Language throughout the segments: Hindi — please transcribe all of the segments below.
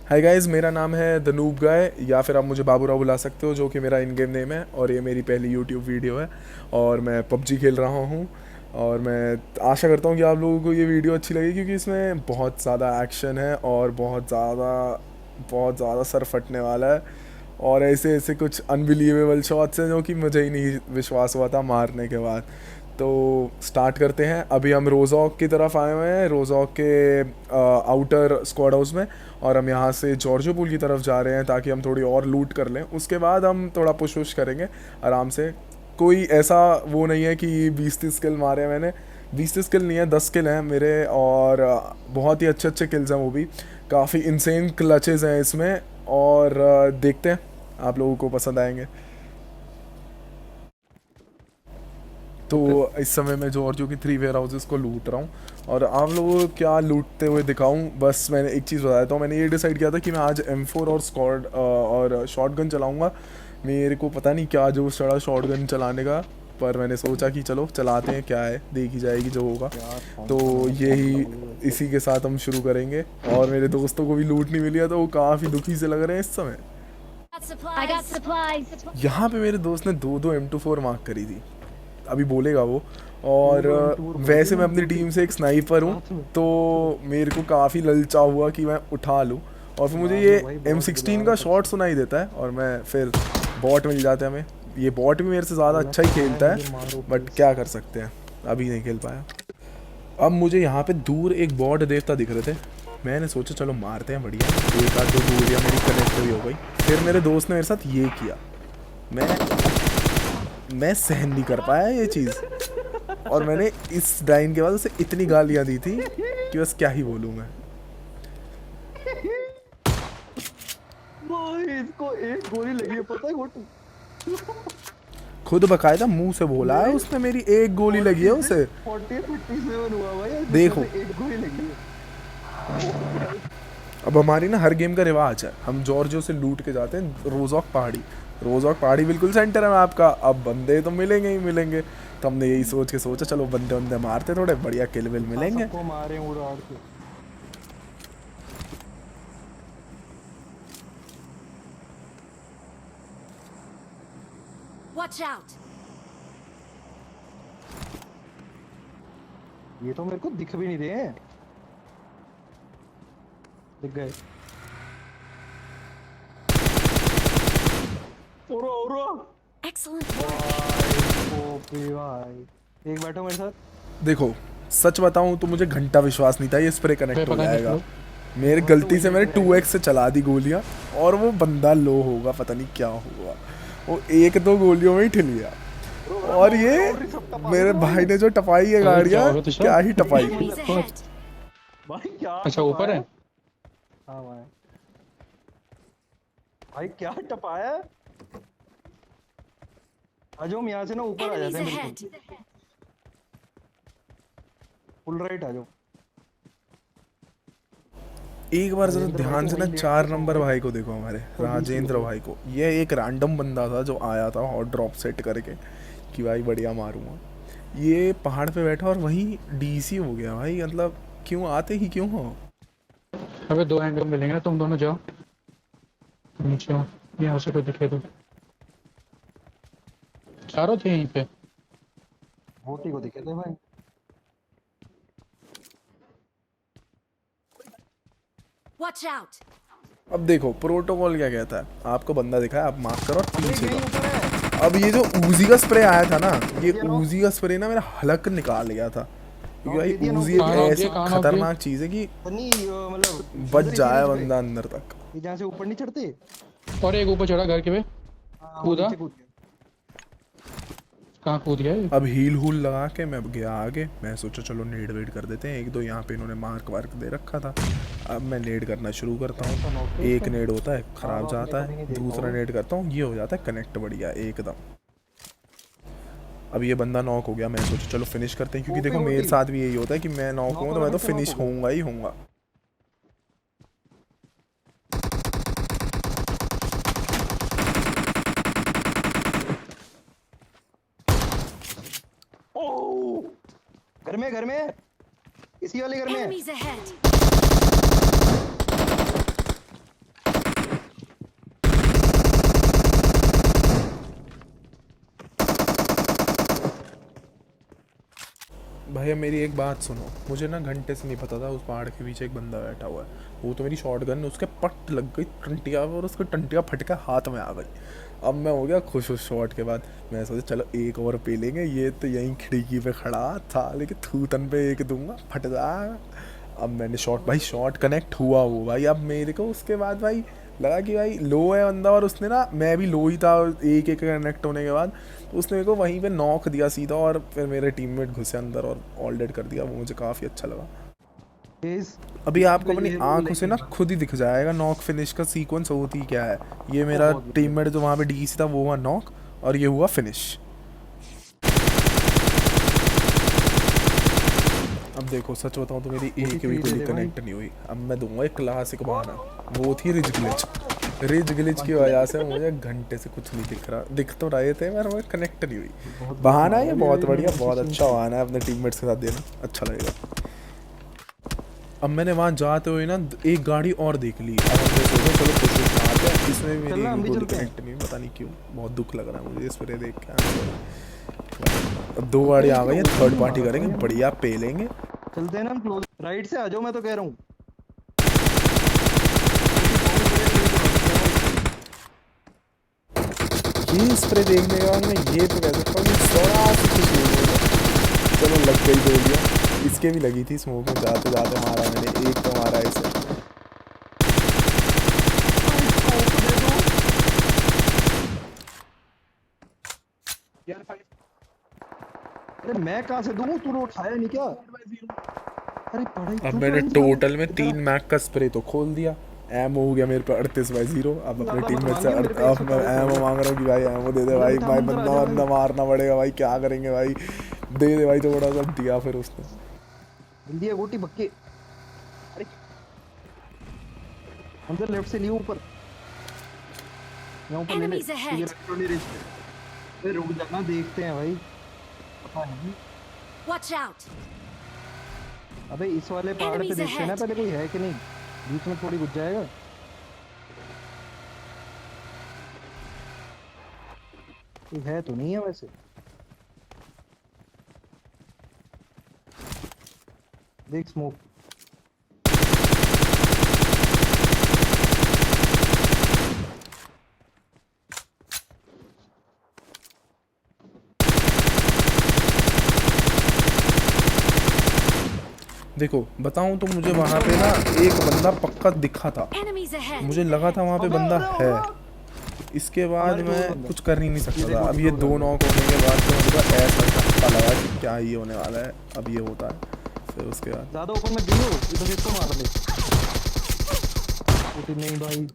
हाय गाइस, मेरा नाम है द नूब गाय या फिर आप मुझे बाबूराव बुला सकते हो, जो कि मेरा इन गेम नेम है। और ये मेरी पहली यूट्यूब वीडियो है और मैं पबजी खेल रहा हूँ। और मैं आशा करता हूँ कि आप लोगों को ये वीडियो अच्छी लगेगी, क्योंकि इसमें बहुत ज़्यादा एक्शन है और बहुत ज़्यादा सर फटने वाला है। और ऐसे ऐसे कुछ अनबिलीवेबल शॉट्स हैं जो कि मुझे ही नहीं विश्वास हुआ था मारने के बाद। तो स्टार्ट करते हैं। अभी हम रोज़ॉक की तरफ आए हुए हैं, रोज़ॉक के आउटर स्क्वाड हाउस में। और हम यहाँ से जॉर्जो पूल की तरफ जा रहे हैं ताकि हम थोड़ी और लूट कर लें। उसके बाद हम थोड़ा पुश वुश करेंगे आराम से। कोई ऐसा वो नहीं है कि 20-30 किल मारे हैं मैंने। 20-30 किल नहीं है, 10 किल हैं मेरे। और बहुत ही अच्छे अच्छे किल्स हैं वो भी। काफ़ी इंसेन क्लचेज़ हैं इसमें। और देखते हैं आप लोगों को पसंद आएंगे। तो ओके। इस समय मैं जॉर्जियो की 3 वेयर हाउसेस को लूट रहा हूँ। और आप लोगों को क्या लूटते हुए दिखाऊं, बस मैंने एक चीज़ बता देता हूँ। मैंने ये डिसाइड किया था कि मैं आज M4 और स्क्वाड और शॉटगन चलाऊंगा। मेरे को पता नहीं क्या जोश चढ़ा शॉटगन चलाने का, पर मैंने सोचा कि चलो चलाते हैं, क्या है, देखी जाएगी जो होगा। यार तो यही इसी के साथ हम शुरू करेंगे। और मेरे दोस्तों को भी लूट नहीं मिली है, तो वो काफ़ी दुखी से लग रहे हैं इस समय। I got supplies. यहाँ पे मेरे दोस्त ने 2-2 M24 मार्क करी थी, अभी बोलेगा वो। और दो M24 वैसे मैं बोलते अपनी टीम से एक स्नाइपर हूँ, साथ में। तो मेरे को काफ़ी ललचा हुआ कि मैं उठा लूँ। और फिर मुझे बाद ये में भाई बहुत M16 गुलाब का शॉट सबसे सुनाई देता है और मैं फिर बॉट मिल जाता है हमें। ये बॉट भी मेरे से ज़्यादा अच्छा ही खेलता है, मुझे मारो बट प्लीज। क्या कर सकते हैं, अभी नहीं खेल पाया। अब मुझे यहाँ पे दूर एक बॉट देवता दिख रहे थे। मैंने सोचा चलो मारते हैं, बढ़िया। एक आध दो गोलियाँ मेरी कनेक्ट भी हो गई। फिर मेरे दोस्त ने मेरे साथ ये किया। मैं सहन नहीं कर पाया ये चीज़। और मैंने इस डाइन के बाद उसे इतनी गालियाँ दी थी कि बस क्या ही बोलूँ मैं। भाई इसको एक गोली लगी है, पता है गोटू? खुद बकायदा मुंह से बोला है मेरी उसने, मेरी एक गोली लगी है 40 से उसे। 40-57 हुआ भाई, जिसमें देखो, से एक गोली लगी है। अब हमारी ना हर गेम का रिवाज है, हम जॉर्जियो से लूट के जाते हैं रोजॉक पहाड़ी। रोजॉक पहाड़ी बिल्कुल सेंटर है मैप का। अब बंदे तो मिलेंगे ही मिलेंगे, तो हमने यही सोच के सोचा चलो बंदे बंदे मारते, थोड़े बढ़िया किल विल हाँ, मिलेंगे। सबको मारे उड़ा के। Watch out. ये तो मेरे को दिख भी नहीं रहे हैं। दिख गए। उड़ा उड़ा Excellent work. भाई, ओपी भाई। एक बैठो मेरे साथ। देखो, सच बताऊं तो मुझे घंटा विश्वास नहीं था ये स्प्रे कनेक्ट हो पता नहीं जाएगा। क्यों। मेरे हाँ तो गलती से वही मैंने मैं 2x से चला दी गोलियां। और वो बंदा लो होगा, पता नहीं क्या हुआ, वो एक दो गोलियों में ही ठिल गया। और ये बाउंड्री सब टपा मेरे गया भाई भाई। ने जो टपाई है अगर गाड़ियां, जाओगे तो क्या ही सब टपाई। Enemies ahead. भाई क्या अच्छा ऊपर टपाया? है। हाँ भाई। भाई क्या टपाया? आज हम यहाँ से ना ऊपर आ Enemies जाते हैं ahead. बिल्कुल। फुल राइट आ जाओ। एक बार जरा राजेंद्र भाई ध्यान तो से ना वहीं लेट 4 के सो नंबर गए। भाई को देखो, हमारे तो डीसी हो राजेंद्र गए। भाई को। ये एक रैंडम बंदा था जो आया था हॉट ड्रॉप सेट करके कि भाई बढ़िया मारूंगा। ये पहाड़ पे बैठा और वहीं डीसी हो गया भाई। मतलब क्यों आते ही क्यों हो। अबे दो एंगल मिलेंगे ना, तुम दोनों जाओ नीचे आओ, यहाँ से कोई दिखे तो। चारों थे यहीं पे। होती को दिखे थे भाई। Watch out. अब देखो प्रोटोकॉल क्या कहता है, आपको बंदा दिखा है आप मार्क करो और अबे पीछे यहीं ऊपर है। जाओ। अब ये जो ऊजी का स्प्रे आया था ना, ये ये नॉक। ऊजी का स्प्रे ना मेरा हलक निकाल गया था। क्योंकि नॉक दे दिया, भाई नॉक ऊजी दे एक कहाँ दिया। नॉक ऐसी दिया, कहाँ नॉक दिया? खतरनाक चीज़ है कि नहीं मतलब बच इधर इसी जाए रीच पे। बंदा अंदर तक। ये जहाँ से ऊपर नहीं चढ़ते। और एक ऊपर चढ़ा घर के पे। हाँ वो कूदा। नीचे कूद गया। कहाँ कूद गया ये? अब हील हूल लगा के मैं गया आगे। मैं सोचा चलो नेड वेड कर देते हैं, एक दो यहाँ पे इन्होंने मार्क वार्क दे रखा था। अब मैं नेड करना शुरू करता ऐसा नॉक हूँ। है एक इसका। नेड होता है हाँ ख़राब वो अपने जाता कभी है, नहीं देखा दूसरा वो। नेड करता हूँ, ये हो जाता है कनेक्ट बढ़िया एकदम। अब ये बंदा नॉक हो गया। मैं सोचा चलो फिनिश करते हैं, क्योंकि ओपी देखो मेरे ओटी। साथ भी यही होता है कि मैं नॉक नॉक हूँ तो वाला मैं तो फिर से नॉक फिनिश हो गया। होऊंगा ही होऊंगा। ओह घर में इसी वाले घर में है। Enemies ahead. भैया मेरी एक बात सुनो, मुझे ना घंटे से नहीं पता था उस पहाड़ के पीछे एक बंदा बैठा हुआ है। वो तो मेरी शॉट गन उसके पट लग गई टंटिया में और उसको टंटिया फट के हाथ में आ गई। अब मैं हो गया खुश उस शॉट के बाद। मैं सोचा चलो एक और पी लेंगे, ये तो यहीं खिड़की पे खड़ा था लेकिन थूतन पे एक दूंगा फट जाएगा। अब मैंने शॉट कनेक्ट हुआ वो भाई। अब मेरे को उसके बाद भाई लगा कि भाई लो है बंदा, और उसने ना, मैं भी लो ही था एक एक कनेक्ट होने के बाद, तो उसने मेरे को वहीं पे नॉक दिया सीधा, और फिर मेरे टीममेट घुसे अंदर और ऑल डेड कर दिया। वो मुझे काफ़ी अच्छा लगा। Guys, अभी आपको अपनी आंखों से ना खुद ही दिख जाएगा नॉक फिनिश का सीक्वेंस होती क्या है। ये मेरा बहुत बढ़िया। टीममेट जो वहाँ पे डीसी था वो हुआ नॉक, और ये हुआ फिनिश। अब देखो सच बताऊं तो मेरी एक भी गोली कनेक्ट नहीं हुई। अब मैं दूंगा एक क्लासिक बहाना, वो थी रिज ग्लिच। रिज ग्लिच की वजह से मुझे घंटे से कुछ नहीं दिख रहा, दिख तो रहे थे पर मुझे कनेक्ट नहीं हुई। बहाना है ये बहुत बढ़िया, बहुत अच्छा बहाना है अपने टीममेट्स के साथ देना, अच्छा लगेगा। अब मैंने वहाँ जाते हुए ना एक गाड़ी और देख ली। अब हमने सोचा चलो कुछ मारते हैं, इसमें भी मेरी चलना, हम एक भी गोली चलते हैं। कनेक्ट नहीं हुई, पता नहीं क्यों। बहुत दुख लग रहा है मुझे इस पर देख के। अब 2 गाड़ी आ गई है, थर्ड पार्टी करेंगे, बढ़िया पे लेंगे। चलते हैं ना हम क्लोज। राइट से आ जाओ, मैं तो कह रहा हूँ। ये स्प्रे देखने के बाद मैं ये तो कह सकता हूँ कि जरा सी खुशी हुई मुझे। चलो लग गई गोलियाँ, इसके भी लगी थी स्मोक में जाते जाते मारा मैंने, एक तो मारा इसे। अरे मैं कहाँ से दूँ, तूने उठाया नहीं क्या? अरे बड़ा ही अब तू मैंने बड़ा ही टोटल में इधर आ। 3 मैक का स्प्रे तो खोल दिया। एमो हो गया मेरे पे 38/0। अब अपने ज्यादा मत टीममेट से मांगिए, मेरे पे अब मैं 140 एमो है। मांग रहा हूँ कि भाई एमो दे दे अंदर भाई, बिठा, भाई अंदर आ बंदा जा बंदा भाई। मारना पड़ेगा भाई, क्या करेंगे भाई, दे दे भाई थोड़ा सा। दिया फिर उसने। जल्दी है गोटी बक्के। अरे अंदर लेफ्ट से नहीं, ऊपर यहाँ ऊपर लेने। Enemies ahead. ये राइट वाली रेस पे। अरे रुक जाना, देखते हैं भाई। पता नहीं। Watch out! अबे इस वाले पहाड़ पे Enemies देखते हैं ना ahead. पहले कोई है कि नहीं। बीच में थोड़ी घुस जाएगा। कोई है तो नहीं है वैसे। देख स्मोक। देखो बताऊं तो मुझे वहाँ पे ना एक बंदा पक्का दिखा था, Enemies ahead. मुझे लगा था वहाँ पे बंदा है। इसके बाद हमारे मैं दो बंदे। कुछ कर ही नहीं सकता ये था। देखो, अब ये दो 2 बंदे। नॉक होने के बाद तो मुझे ऐसा झटका लगा कि क्या ही होने वाला है। अब ये होता है फिर उसके बाद ज्यादा ओपन में दियो, इधर इसको मार ले। गोटी नहीं भाई।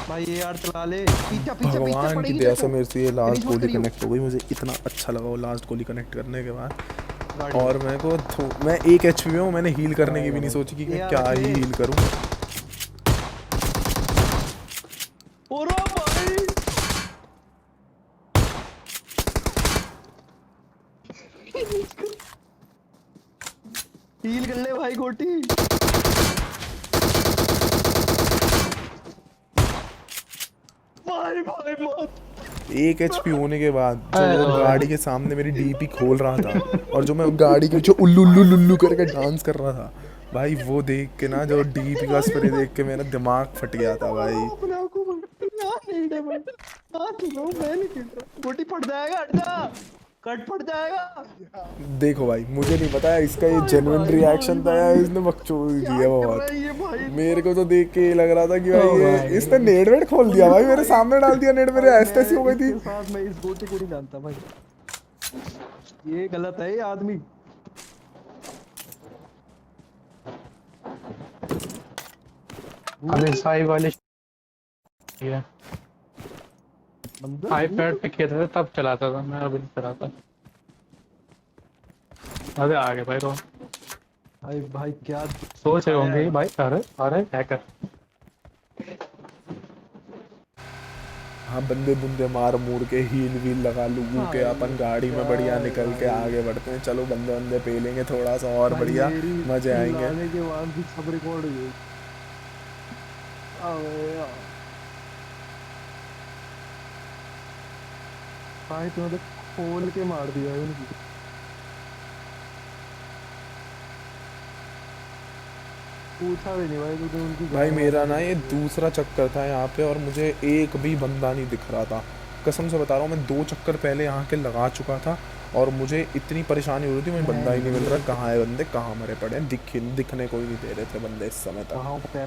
भाई ये यार चला ले, पीछे पीछे पीछे भगवान की पड़ेगी दया तेरे से को। मेरे से ये लास्ट फिनिश मत गोली करियो। कनेक्ट हो गई। मुझे इतना अच्छा लगा वो लास्ट गोली कनेक्ट करने के बाद। गाड़ी। और मेरे को मैं 1 HP में हूँ, मैंने हील करने की भी नहीं सोची कि ये मैं यार क्या रख ही ले। हील करूँ। ओरा भाई। हील कर ले भाई गोटी। भाई भाई मत। 1 HP होने के बाद जो वो हेलो। गाड़ी के सामने मेरी डीपी खोल रहा था, और जो मैं गाड़ी के पीछे उल्लू उल्लू लुल्लू करके डांस कर रहा था भाई, वो देख के ना, जो डीपी का स्प्रे देख के मेरा दिमाग फट गया था भाई। अपने आप को ना नहीं दे भाई। ना चलो, मैं नहीं खेल रहा। गोटी फट जाएगा, हट जा। कट फट जाएगा। देखो भाई मुझे नहीं पता है इसका ये भाई, जेन्युइन भाई, रिएक्शन था भाई, या भाई। इसने बकचोदी क्या की है कर रहा बहुत। है ये भाई? मेरे को तो देख के ये लग रहा था कि ओ भाई ये भाई। इसने नेट वेट खोल दिया भाई, मेरे सामने डाल दिया नेट, मेरे भाई, ऐसी तैसी हो गई थी। इसके साथ मैं इस गोटी को नहीं जानता भाई। ये गलत है ये आदमी। अभी साई वाली है। बंदा आईपैड पे खेल रहे थे तब चलाता था मैं, अभी नहीं चलाता। अरे आगे भाई तो भाई भाई क्या सोच रहे दिखाया होंगे है कि भाई अरे अरे हैकर। हाँ बंदे बुंदे मार मूर के हील वील लगा लूगू के अपन गाड़ी में बढ़िया निकल के आगे बढ़ते हैं। चलो बंदे बंदे पे लेंगे थोड़ा सा और भाई बढ़िया, मेरी मजे आएंगे। लाने के बाद भी सब रिकॉर्ड हुई। अबे यार भाई तूने तो खोल के मार दिया है उनकी। पूछा भी नहीं भाई तूने उनकी भाई जान मेरा वान ना नहीं ये पूछी। दूसरा चक्कर था यहाँ पे, और मुझे एक भी बंदा नहीं दिख रहा था। कसम से बता रहा हूँ, मैं 2 चक्कर पहले यहाँ के लगा चुका था और मुझे इतनी परेशानी हो रही थी, मुझे बंदा ही नहीं मिल रहा। कहाँ है बंदे, कहाँ मरे पड़े हैं, दिखने को ही नहीं दे रहे थे बंदे इस समय तक। कहाँ पे?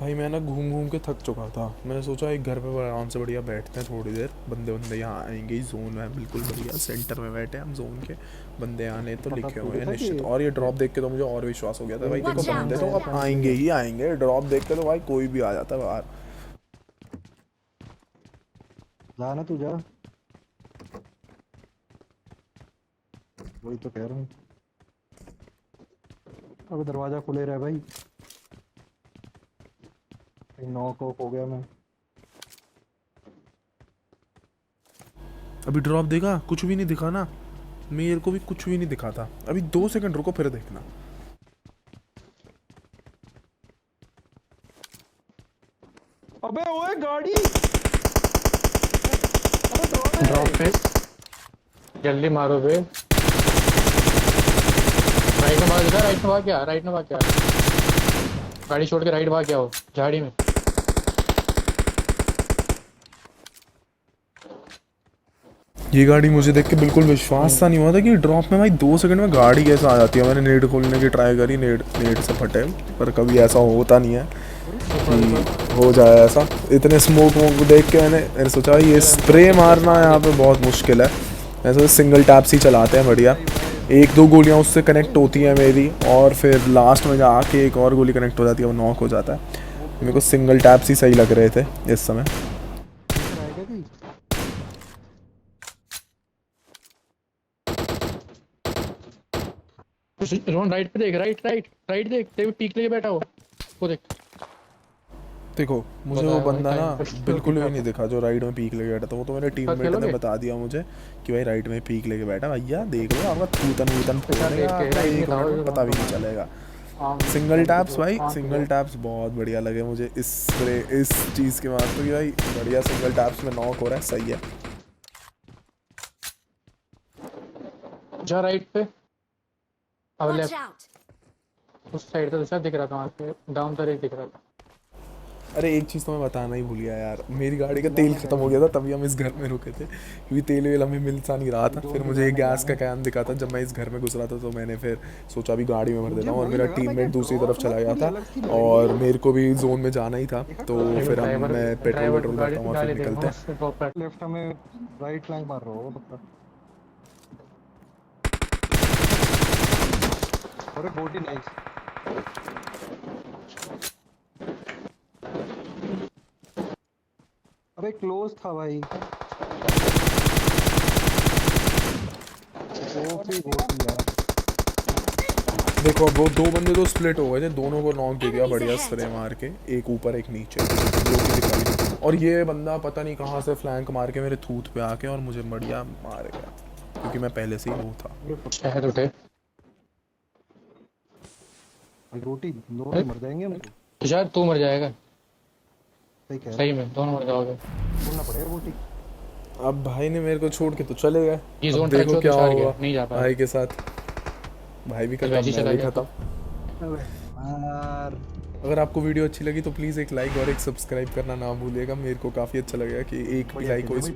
भाई मैं ना घूम घूम के थक चुका था। मैंने सोचा एक घर पे आराम से बढ़िया बैठते हैं थोड़ी देर, बंदे बंदे यहाँ आएंगे ही। जोन है बिल्कुल बढ़िया, सेंटर में बैठे हैं हम जोन के। बंदे आने तो पता लिखे हुए थोड़ी हैं था कि निश्चित। और ये ड्रॉप देख के तो मुझे और विश्वास हो गया था भाई, देखो Watch out! बंदे तो अब आएंगे ही आएंगे। ड्रॉप देख के तो भाई कोई भी आ जाता है बाहर। जा ना तू जा। वही तो कह रहा हूँ। अब दरवाजा खुले रहा भाई। नॉक ऑफ हो गया मैं। अभी ड्रॉप देखा, कुछ भी नहीं दिखा ना। मेरे को भी कुछ भी नहीं दिखा था। अभी 2 सेकंड रुको फिर देखना। अबे ओए गाड़ी। अबे ड्रॉप ड्रॉप है। पे जल्दी मारो बे। राइट में भाग जा, राइट में भाग क्या, राइट में भाग क्या। गाड़ी छोड़ के राइट भाग क्या हो झाड़ी में। ये गाड़ी मुझे देख के बिल्कुल विश्वास सा नहीं हुआ था कि ड्रॉप में भाई 2 सेकंड में गाड़ी कैसे आ जाती है। मैंने नेट खोलने की ट्राई करी, नेट से फटे, पर कभी ऐसा होता नहीं है कि हो जाए ऐसा। इतने स्मोक वोक देख के मैंने सोचा ये स्प्रे मारना यहाँ पे बहुत मुश्किल है। ऐसे सिंगल टैप्स ही चलाते हैं बढ़िया। 1-2 गोलियाँ उससे कनेक्ट होती हैं मेरी, और फिर लास्ट में जाके एक और गोली कनेक्ट हो जाती है, वो नॉक हो जाता है। मेरे को सिंगल टैप्स ही सही लग रहे थे इस समय। आएगा कि रोन राइट पे देख, राइट राइट राइट देख, तेरे पीक लेके बैठा हो वो देख। देखो मुझे वो बताया भाई, बंदा ना टाइम पे बिल्कुल भी दिखा नहीं था। दिखा जो राइट में पीक लेके बैठा था। वो तो मेरे टीममेट ने खेलोगे? बता दिया मुझे कि भाई राइट में पीक लेके बैठा। भैया देख लो, आपका थूतन वूतन पैसा फोड़ेगा देख के, आपका राइट 1 में था मिनट में, वो पता भी नहीं जो चलेगा। आम- सिंगल टैप्स भाई, आम- सिंगल टैप्स बहुत बढ़िया लगे मुझे इस चीज़ के बाद तो, कि भाई बढ़िया सिंगल टैप्स में नॉक हो रहा है, सही है। जा राइट पे अब Watch लेफ्ट out! उस साइड से दूसरा दिख रहा था, वहाँ पे डाउन तर एक दिख रहा था। अरे एक चीज़ तो मैं बताना ही भूल गया यार, मेरी गाड़ी का तेल खत्म हो गया था, तभी हम इस घर में रुके थे, क्योंकि तेल वेल हमें मिल सा नहीं रहा था। फिर मुझे एक गैस का कैन दिखा था जब मैं इस घर में घुस रहा था, तो मैंने फिर सोचा अभी गाड़ी में भर देता हूँ। और मेरा टीममेट दूसरी तरफ चला गया था और मेरे को भी जोन में जाना ही था, तो फिर हम मैं पेट्रोल वेट्रोल भरता हूँ और फिर निकलते हैं। लेफ्ट हमें राइट फ्लैंक मार रहा होगा पक्का। अरे गोटी नाइस। अबे क्लोज था भाई। ओपी गोटी यार। देखो अब वो 2 बंदे तो स्प्लिट हो गए थे, दोनों को नॉक दे दिया बढ़िया स्प्रे मार के, एक ऊपर एक नीचे, जो कि दिखा नहीं। और ये बंदा पता नहीं कहाँ से फ्लैंक मार के मेरे थूत पे आके और मुझे बढ़िया मार गया, क्योंकि मैं पहले से ही वो था। शहर उठे रोटी दोनों मर जाएंगे हम तो। तुषार, तू मर जाएगा सही कह रहा सही में, दोनों मर जाओगे। बोलना पड़ेगा रोटी। अब भाई ने मेरे को छोड़ के तो चले गए, ये अब जोन देखो टच क्या हो होगा नहीं जा पाया। भाई के साथ। भाई भी खत्म, वैसे ही मैं चला भी गया खत्म। अबे यार अगर आपको वीडियो अच्छी लगी तो प्लीज़ एक लाइक और एक सब्सक्राइब करना ना भूलिएगा। मेरे को काफ़ी अच्छा लगेगा कि एक भी लाइक हो इस